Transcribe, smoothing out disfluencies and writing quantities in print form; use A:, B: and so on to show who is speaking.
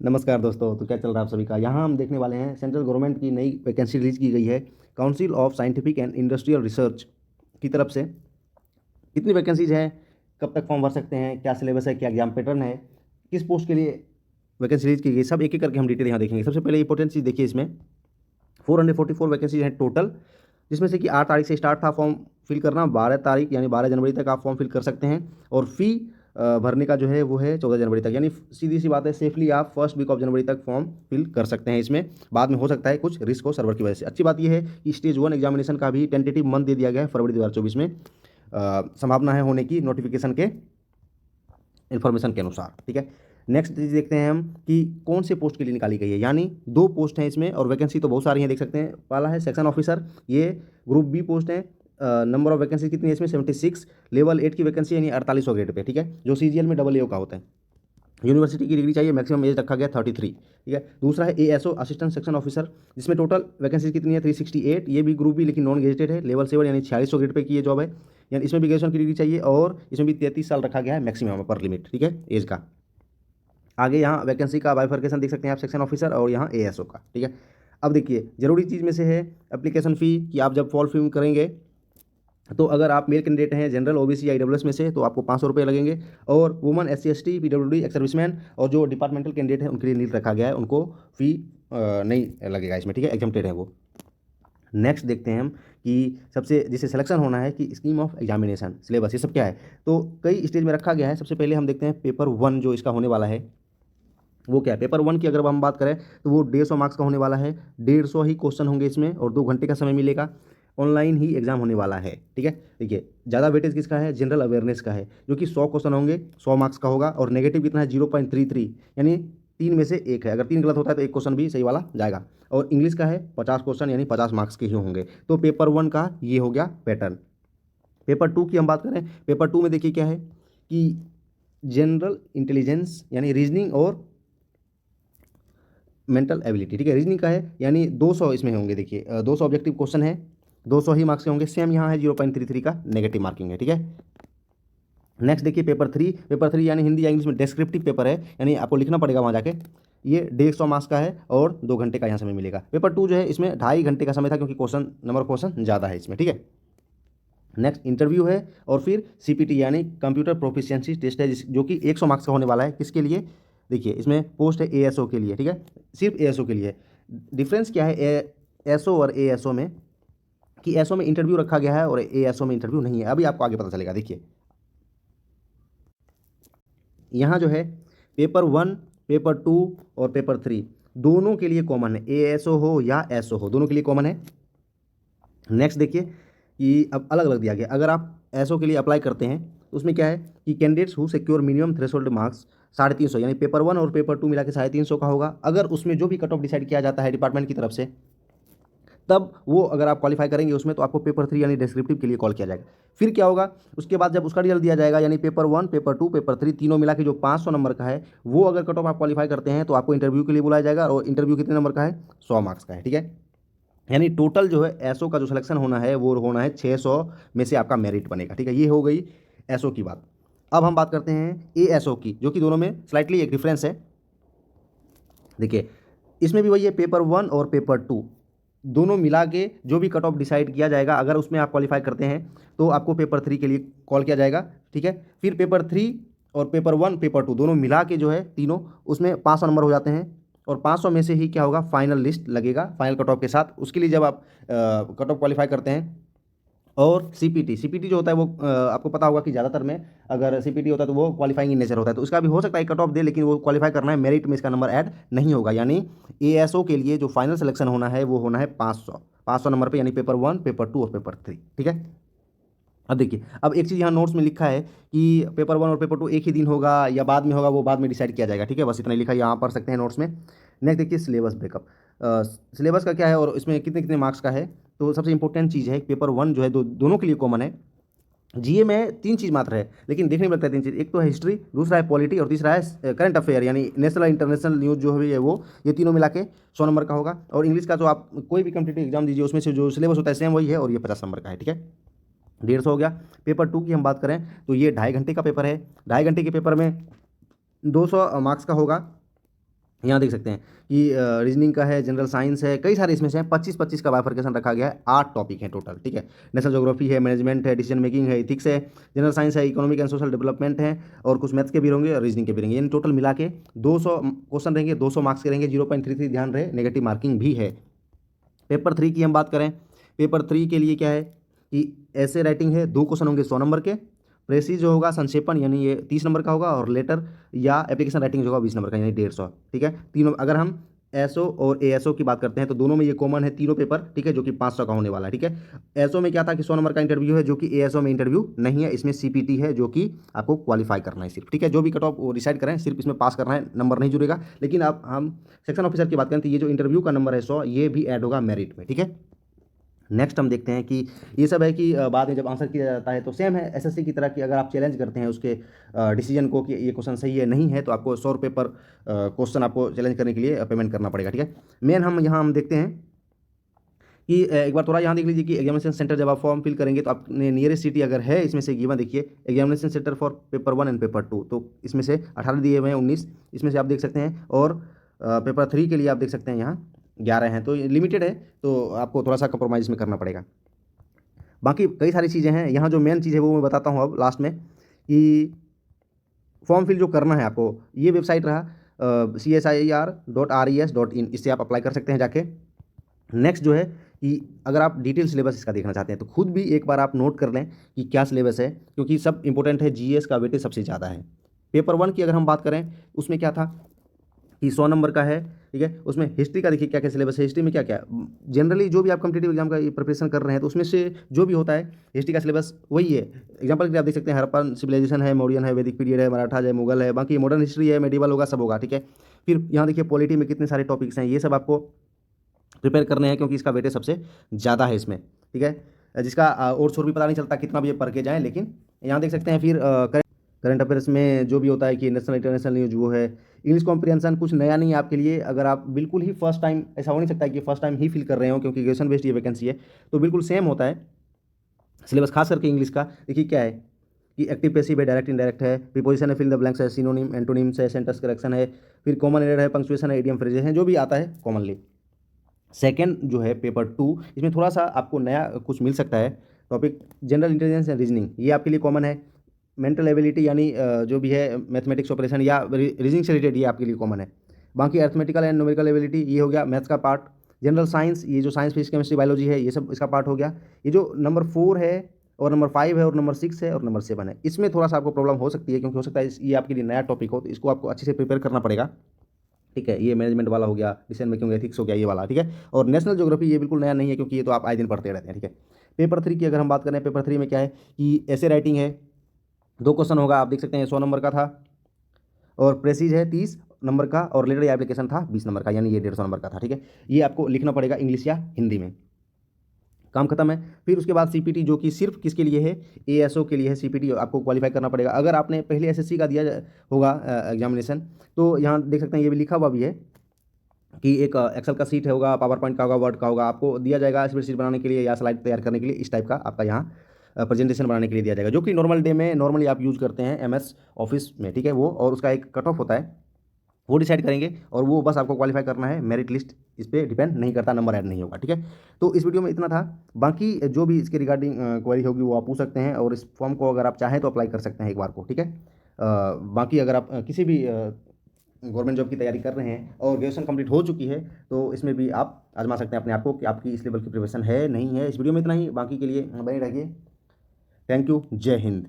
A: नमस्कार दोस्तों। तो क्या चल रहा है आप सभी का। यहाँ हम देखने वाले हैं सेंट्रल गवर्नमेंट की नई वैकेंसी रिलीज की गई है council of scientific and industrial research की तरफ से। कितनी वैकेंसीज हैं, कब तक फॉर्म भर सकते हैं, क्या सिलेबस है, क्या एग्जाम पैटर्न है, किस पोस्ट के लिए वैकेंसी रिलीज की गई, सब एक एक करके हम डिटेल यहाँ देखेंगे। सबसे पहले इंपॉर्टेंट चीज़ देखिए, इसमें 444 वैकेंसीज हैं टोटल, जिसमें से कि 8 तारीख से स्टार्ट था फॉर्म फिल करना। 12 तारीख यानी 12 जनवरी तक आप फॉर्म फिल कर सकते हैं। और फी भरने का जो है वो है 14 जनवरी तक, यानी सीधी सी बात है, सेफली आप फर्स्ट वीक ऑफ जनवरी तक फॉर्म फिल कर सकते हैं। इसमें बाद में हो सकता है कुछ रिस्क हो सर्वर की वजह से। अच्छी बात यह है कि स्टेज 1 एग्जामिनेशन का भी टेंटेटिव मंथ दे दिया गया है फरवरी 2024 में। संभावना है होने की नोटिफिकेशन के इन्फॉर्मेशन के अनुसार। ठीक है, नेक्स्ट चीज देखते हैं हम कि कौन से पोस्ट के लिए निकाली गई है। यानी 2 पोस्ट हैं इसमें और वैकेंसी तो बहुत सारी हैं, देख सकते हैं। पहला है सेक्शन ऑफिसर, ये ग्रुप बी पोस्ट है। नंबर ऑफ वैकेंसी कितनी है इसमें 76। लेवल 8 की वैकेंसी यानी 4800 ग्रेड पे। ठीक है, जो सीजीएल में AA का होता है। यूनिवर्सिटी की डिग्री चाहिए, मैक्सिमम एज रखा गया 33। ठीक है, दूसरा है ASO असिस्टेंट सेक्शन ऑफिसर, जिसमें टोटल वैकेंसी कितनी है 368। ये भी ग्रुप बी लेकिन नॉन गेजेटेड है। लेवल 7 यानी 4600 ग्रेड पे की ये जॉब है। यानी इसमें भी ग्रेजुएशन की डिग्री चाहिए और इसमें भी 33 साल रखा गया है मैक्सिमम पर लिमिट। ठीक है, एज का। आगे यहाँ वैकेंसी का बाइफर्केशन देख सकते हैं आप, सेक्शन ऑफिसर और यहाँ ASO का। ठीक है, अब देखिए जरूरी चीज़ में से है एप्लीकेशन फ़ी कि आप जब फॉर्म फिल करेंगे तो अगर आप मेल कैंडिडेट हैं जनरल OBC या EWS में से तो आपको 500 रुपये लगेंगे। और woman SC ST PWD ex serviceman और जो डिपार्टमेंटल कैंडिडेट है उनके लिए नील रखा गया है, उनको फ़ी नहीं लगेगा इसमें। ठीक है, एग्जम्प्टेड है वो। नेक्स्ट देखते हैं हम कि सबसे जिसे सिलेक्शन होना है कि स्कीम ऑफ एग्जामिनेशन सिलेबस ये सब क्या है। तो कई स्टेज में रखा गया है। सबसे पहले हम देखते हैं पेपर 1 जो इसका होने वाला है वो क्या है। पेपर 1 की अगर हम बात करें तो वो 150 मार्क्स का होने वाला है। 150 ही क्वेश्चन होंगे इसमें और 2 घंटे का समय मिलेगा। ऑनलाइन ही एग्जाम होने वाला है। ठीक है, देखिए ज़्यादा वेटेज किसका है, जनरल अवेयरनेस का है, जो कि 100 क्वेश्चन होंगे, 100 मार्क्स का होगा। और नेगेटिव कितना है 0.33, यानी 3 में से 1 है। अगर 3 गलत होता है तो 1 क्वेश्चन भी सही वाला जाएगा। और इंग्लिश का है 50 क्वेश्चन यानी 50 मार्क्स के ही होंगे। तो पेपर 1 का ये हो गया पैटर्न। पेपर 2 की हम बात करें, पेपर 2 में देखिए क्या है कि जनरल इंटेलिजेंस यानी रीजनिंग और मेंटल एबिलिटी। ठीक है, रीजनिंग का है यानी 200 इसमें होंगे। देखिए 200 ऑब्जेक्टिव क्वेश्चन है, 200 ही मार्क्स के होंगे। सेम यहाँ है 0.33 का नेगेटिव मार्किंग है। ठीक है, नेक्स्ट देखिए पेपर 3 यानी हिंदी या इंग्लिश में डेस्क्रिप्टिव पेपर है, यानी आपको लिखना पड़ेगा वहाँ जाके। ये 150 मार्क्स का है और 2 घंटे का यहाँ समय मिलेगा। पेपर 2 जो है इसमें 2.5 घंटे का समय था, क्योंकि क्वेश्चन नंबर क्वेश्चन ज़्यादा है इसमें। ठीक है, नेक्स्ट इंटरव्यू है और फिर CPT यानी कंप्यूटर प्रोफिशिएंसी टेस्ट है, जो कि 100 मार्क्स का होने वाला है। किसके लिए, देखिए इसमें पोस्ट है ASO के लिए। ठीक है, सिर्फ ASO के लिए। डिफरेंस क्या है ASO और ASO में, कि ASO में इंटरव्यू रखा गया है और ASO में इंटरव्यू नहीं है। अभी आपको आगे पता चलेगा। देखिए यहाँ जो है पेपर 1, पेपर 2 और पेपर 3 दोनों के लिए कॉमन है। ASO हो या SO हो, दोनों के लिए कॉमन है। नेक्स्ट देखिए कि अब अलग अलग दिया गया। अगर आप एसओ के लिए अप्लाई करते हैं तो उसमें क्या है कि candidates who secure minimum threshold marks 350, यानी पेपर 1 और पेपर 2 मिला के 350 का होगा। अगर उसमें जो भी कट ऑफ डिसाइड किया जाता है डिपार्टमेंट की तरफ से, तब वो अगर आप क्वालिफाई करेंगे उसमें तो आपको पेपर 3 यानी डिस्क्रिप्टिव के लिए कॉल किया जाएगा। फिर क्या होगा उसके बाद, जब उसका रिजल्ट दिया जाएगा, यानी पेपर 1, पेपर 2, पेपर 3 तीनों मिला के जो 500 नंबर का है, वो अगर कट ऑफ आप क्वालिफाई करते हैं तो आपको इंटरव्यू के लिए बुलाया जाएगा। और इंटरव्यू कितने नंबर का है, 100 मार्क्स का है। ठीक है, यानी टोटल जो है एसओ का जो सिलेक्शन होना है वो होना है 600 में से आपका मेरिट बनेगा। ठीक है, ये हो गई एसओ की बात। अब हम बात करते हैं ASO की, जो कि दोनों में स्लाइटली एक डिफरेंस है। देखिए इसमें भी वही है, पेपर 1 और पेपर 2 दोनों मिला के जो भी कट ऑफ डिसाइड किया जाएगा, अगर उसमें आप क्वालिफाई करते हैं तो आपको पेपर 3 के लिए कॉल किया जाएगा। ठीक है, फिर पेपर 3 और पेपर 1, पेपर 2 दोनों मिला के जो है तीनों, उसमें 500 नंबर हो जाते हैं। और 500 में से ही क्या होगा, फाइनल लिस्ट लगेगा फाइनल कट ऑफ के साथ। उसके लिए जब आप कट ऑफ क्वालिफाई करते हैं। और CPT जो होता है वो आपको पता होगा कि ज़्यादातर में अगर CPT होता है तो वो क्वालिफाइंग इन नेचर होता है, तो उसका भी हो सकता है कट ऑफ दे, लेकिन वो क्वालिफाई करना है, मेरिट में इसका नंबर ऐड नहीं होगा। यानी ASO के लिए जो फाइनल सिलेक्शन होना है वो होना है 500 नंबर पे, यानी पेपर 1, पेपर 2 और पेपर 3। ठीक है, अब देखिए, अब एक चीज़ यहाँ नोट्स में लिखा है कि पेपर 1 और पेपर 2 एक ही दिन होगा या बाद में होगा, वो बाद में डिसाइड किया जाएगा। ठीक है, बस इतना लिखा है, यहाँ पढ़ सकते हैं नोट्स में। नेक्स्ट देखिए सिलेबस ब्रेकअप। सिलेबस का क्या है और इसमें कितने कितने मार्क्स का है। तो सबसे इंपॉर्टेंट चीज़ है पेपर 1 जो है दोनों के लिए कॉमन है। GA में 3 चीज़ मात्र है, लेकिन देखने में लगता है 3 चीज़। एक तो है हिस्ट्री, दूसरा है पॉलिटी और तीसरा है करंट अफेयर, यानी नेशनल इंटरनेशनल न्यूज़ जो भी है वो, ये तीनों मिला के 100 नंबर का होगा। और इंग्लिश का जो आप कोई भी कम्पिटिटिव एग्जाम दीजिए उसमें से जो सिलेबस होता है सेम वही है, और ये 50 नंबर का है। ठीक है, 150 हो गया। पेपर 2 की हम बात करें तो ये 2.5 घंटे का पेपर है। 2.5 घंटे के पेपर में 200 मार्क्स का होगा। यहाँ देख सकते हैं कि रीजनिंग का है, जनरल साइंस है, कई सारे इसमें से हैं। 25-25 का बाइफरकेशन रखा गया है। 8 टॉपिक हैं टोटल, ठीक है। नेशनल ज्योग्राफी है, मैनेजमेंट है, डिसीजन मेकिंग है, इथिक्स है, जनरल साइंस है, इकोनॉमिक एंड सोशल डेवलपमेंट है, और कुछ मैथ्स के भी होंगे और रीजनिंग के भी रहेंगे। इन टोटल मिला के 200 क्वेश्चन रहेंगे, 200 मार्क्स के रहेंगे। 0.33 ध्यान रहे, नेगेटिव मार्किंग भी है। पेपर 3 की हम बात करें, पेपर 3 के लिए क्या है कि ऐसे राइटिंग है, 2 क्वेश्चन होंगे 100 नंबर के। प्रेसिज जो होगा, संक्षेपण, यानी ये 30 नंबर का होगा, और लेटर या एप्लीकेशन राइटिंग जो होगा 20 नंबर का, यानी 150, ठीक है। तीनों, अगर हम एसओ और एएसओ की बात करते हैं तो दोनों में ये कॉमन है, तीनों पेपर, ठीक है, जो कि 500 का होने वाला है, ठीक है। एसओ में क्या था कि 100 नंबर का इंटरव्यू है, जो कि एएसओ में इंटरव्यू नहीं है, इसमें सीपीटी है, जो कि आपको क्वालिफाई करना है सिर्फ, ठीक है। जो भी कट ऑफ वो डिसाइड करें, सिर्फ इसमें पास करना है, नंबर नहीं जुड़ेगा। लेकिन आप, हम सेक्शन ऑफिसर की बात करें तो ये जो इंटरव्यू का नंबर है 100, ये भी ऐड होगा मेरिट में, ठीक है। नेक्स्ट हम देखते हैं कि ये सब है कि बाद में जब आंसर किया जाता है तो सेम है एसएससी की तरह, कि अगर आप चैलेंज करते हैं उसके डिसीजन को कि ये क्वेश्चन सही है नहीं है, तो आपको 100 रुपये पर क्वेश्चन आपको चैलेंज करने के लिए पेमेंट करना पड़ेगा, ठीक है। मेन हम देखते हैं कि एक बार थोड़ा यहाँ देख लीजिए कि एग्जामिनेशन सेंटर जब आप फॉर्म फिल करेंगे तो आपने नियरेस्ट सिटी अगर है इसमें से गिवन, देखिए examination centre for paper 1 and paper 2, तो इसमें से 18 दिए हुए हैं, 19 इसमें से आप देख सकते हैं, और पेपर 3 के लिए आप देख सकते हैं यहाँ 11 हैं, तो लिमिटेड है, तो आपको थोड़ा सा कंप्रोमाइज़ में करना पड़ेगा। बाकी कई सारी चीज़ें हैं। यहाँ जो मेन चीज़ है वो मैं बताता हूँ अब लास्ट में, कि फॉर्म फिल जो करना है आपको, ये वेबसाइट रहा CSIR.RES.in, इससे आप अप्लाई कर सकते हैं जाके। नेक्स्ट जो है कि अगर आप डिटेल सिलेबस इसका देखना चाहते हैं तो खुद भी एक बार आप नोट कर लें कि क्या सिलेबस है, क्योंकि सब इंपॉर्टेंट है। जीएस का वेटेज सबसे ज़्यादा है। पेपर 1 की अगर हम बात करें, उसमें क्या था कि 100 नंबर का है, ठीक है। उसमें हिस्ट्री का देखिए क्या क्या सिलेबस है, हिस्ट्री में क्या क्या, जनरली जो भी आप कॉम्पिटिटिव एग्जाम का प्रिपरेशन कर रहे हैं तो उसमें से जो भी होता है हिस्ट्री का सिलेबस वही है। एग्जाम्पल के लिए आप देख सकते हैं, हड़प्पन सिविलाइजेशन है, मौर्यन है, वैदिक पीरियड है, मराठा है, मुगल है, बाकी मॉडर्न हिस्ट्री है, मेडिवल होगा, सब होगा, ठीक है। फिर यहाँ देखिए पॉलिटी में कितने सारे टॉपिक्स हैं, ये सब आपको प्रिपेयर करने हैं, क्योंकि इसका वेटेज सबसे ज़्यादा है इसमें, ठीक है। जिसका और शोर भी पता नहीं चलता कितना भी ये पढ़ के जाएँ, लेकिन यहाँ देख सकते हैं। फिर करंट अफेयर्स में जो भी होता है कि नेशनल इंटरनेशनल न्यूज वो है। इंग्लिश कॉम्प्रिहेंशन कुछ नया नहीं है आपके लिए, अगर आप बिल्कुल ही फर्स्ट टाइम, ऐसा हो नहीं सकता है कि फर्स्ट टाइम ही फिल कर रहे हो, क्योंकि ग्रेजुएशन बेस्ड ये वैकेंसी है, तो बिल्कुल सेम होता है सिलेबस, खास करके इंग्लिश का। देखिए क्या है कि एक्टिव पैसिव है, डायरेक्ट इनडायरेक्ट है, प्रीपोजिशन है, फिल द ब्लैंक्स है, सिनोनिम एंटोनिम्स है, सेंटेंस करेक्शन है, फिर कॉमन एरर है, पंक्चुएशन है, इडियम फ्रेजेस है, जो भी आता है कॉमनली। सेकेंड जो है पेपर 2, इसमें थोड़ा सा आपको नया कुछ मिल सकता है topic, general intelligence and reasoning, ये आपके लिए कॉमन है। मेंटल एबिलिटी, यानी जो भी है मैथमेटिक्स ऑपरेशन या रीजनिंग से रिलेटेड, ये आपके लिए कॉमन है। बाकी अर्थमेटिकल एंड न्यूमेरिकल एबिलिटी, ये हो गया मैथ्स का पार्ट। जनरल साइंस, ये जो साइंस फिजिक्स केमिस्ट्री बायोलॉजी है, ये सब इसका पार्ट हो गया। ये जो नंबर 4 है, और नंबर 5 है, और नंबर 6 है, और नंबर 7 है, इसमें थोड़ा सा आपको प्रॉब्लम हो सकती है, क्योंकि हो सकता है ये आपके लिए नया टॉपिक हो, तो इसको आपको अच्छे से प्रिपेयर करना पड़ेगा, ठीक है। ये मैनेजमेंट वाला हो गया, डिसीजन मेकिंग एथिक्स हो गया, ये वाला, ठीक है। और नेशनल ज्योग्राफी ये बिल्कुल नया नहीं है, क्योंकि ये तो आप आए दिन पढ़ते रहते हैं, ठीक है। पेपर 3 की अगर हम बात करें, पेपर 3 में क्या है कि ऐसे राइटिंग है, 2 क्वेश्चन होगा, आप देख सकते हैं 100 नंबर का था, और प्रेसिज है 30 नंबर का, और लेटर या एप्लीकेशन था 20 नंबर का, यानी ये 150 नंबर का था, ठीक है। ये आपको लिखना पड़ेगा इंग्लिश या हिंदी में, काम खत्म है। फिर उसके बाद सीपीटी, जो कि सिर्फ किसके लिए है, एएसओ के लिए है। सीपीटी आपको क्वालिफाई करना पड़ेगा, अगर आपने पहले एसएससी का दिया होगा एग्जामिनेशन, तो यहाँ देख सकते हैं ये भी लिखा हुआ भी है कि एक एक्सेल का सीट होगा, पावर पॉइंट का होगा, वर्ड का होगा, आपको दिया जाएगा स्प्रेडशीट बनाने के लिए या स्लाइड तैयार करने के लिए, इस टाइप का आपका यहाँ प्रेजेंटेशन बनाने के लिए दिया जाएगा, जो कि नॉर्मल डे में नॉर्मली आप यूज़ करते हैं एमएस ऑफिस में, ठीक है। वो और उसका एक कट ऑफ होता है, वो डिसाइड करेंगे, और वो बस आपको क्वालिफाई करना है, मेरिट लिस्ट इस पर डिपेंड नहीं करता, नंबर ऐड नहीं होगा, ठीक है। तो इस वीडियो में इतना था। बाकी जो भी इसके रिगार्डिंग क्वेरी होगी वो आप पूछ सकते हैं, और इस फॉर्म को अगर आप चाहें तो अप्लाई कर सकते हैं एक बार को, ठीक है। बाकी अगर आप किसी भी गवर्नमेंट जॉब की तैयारी कर रहे हैं और ग्रेजुएशन कंप्लीट हो चुकी है, तो इसमें भी आप आजमा सकते हैं अपने आप को कि आपकी इस लेवल की प्रिपरेशन है नहीं है। इस वीडियो में इतना ही, बाकी के लिए बने रहिए। थैंक यू, जय हिंद।